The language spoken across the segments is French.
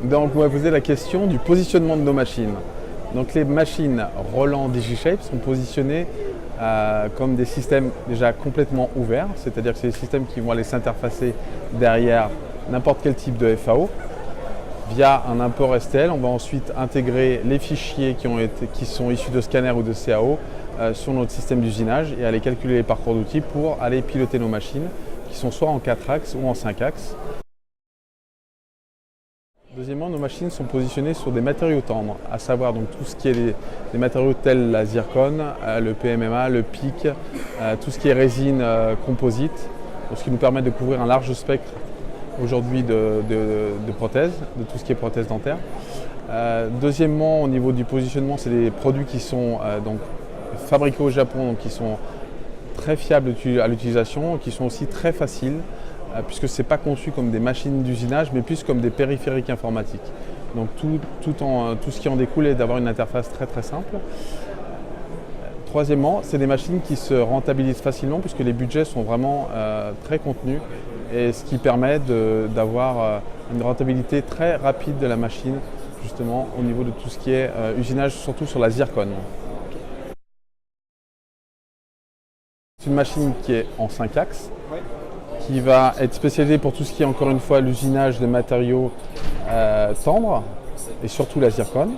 Donc on va poser la question du positionnement de nos machines. Donc les machines Roland DigiShape sont positionnées comme des systèmes déjà complètement ouverts, c'est-à-dire que c'est des systèmes qui vont aller s'interfacer derrière n'importe quel type de FAO. Via un import STL, on va ensuite intégrer les fichiers qui sont issus de scanner ou de CAO sur notre système d'usinage et aller calculer les parcours d'outils pour aller piloter nos machines qui sont soit en 4 axes ou en 5 axes. Deuxièmement, nos machines sont positionnées sur des matériaux tendres, à savoir donc tout ce qui est des matériaux tels la zircone, le PMMA, le PIC, tout ce qui est résine composite, ce qui nous permet de couvrir un large spectre aujourd'hui de prothèses, de tout ce qui est prothèses dentaires. Deuxièmement, au niveau du positionnement, c'est des produits qui sont donc fabriqués au Japon, donc qui sont très fiables à l'utilisation, qui sont aussi très faciles, puisque ce n'est pas conçu comme des machines d'usinage, mais plus comme des périphériques informatiques. Donc tout ce qui en découle est d'avoir une interface très très simple. Troisièmement, c'est des machines qui se rentabilisent facilement puisque les budgets sont vraiment très contenus et ce qui permet d'avoir une rentabilité très rapide de la machine justement au niveau de tout ce qui est usinage, surtout sur la zircone. C'est une machine qui est en 5 axes, qui va être spécialisée pour tout ce qui est encore une fois l'usinage de matériaux tendres et surtout la zircone.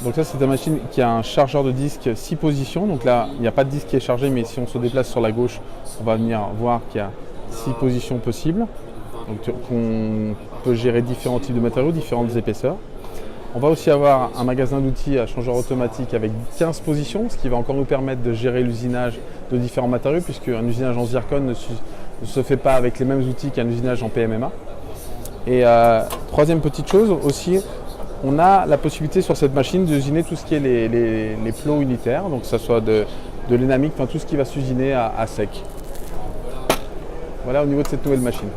Donc ça, c'est une machine qui a un chargeur de disque 6 positions. Donc là, il n'y a pas de disque qui est chargé, mais si on se déplace sur la gauche, on va venir voir qu'il y a 6 positions possibles. Donc on peut gérer différents types de matériaux, différentes épaisseurs. On va aussi avoir un magasin d'outils à changeur automatique avec 15 positions, ce qui va encore nous permettre de gérer l'usinage de différents matériaux, puisque un usinage en zircone ne se fait pas avec les mêmes outils qu'un usinage en PMMA. Et troisième petite chose aussi, on a la possibilité sur cette machine d'usiner tout ce qui est les plots unitaires, donc que ce soit de l'énamique, enfin tout ce qui va s'usiner à sec. Voilà au niveau de cette nouvelle machine.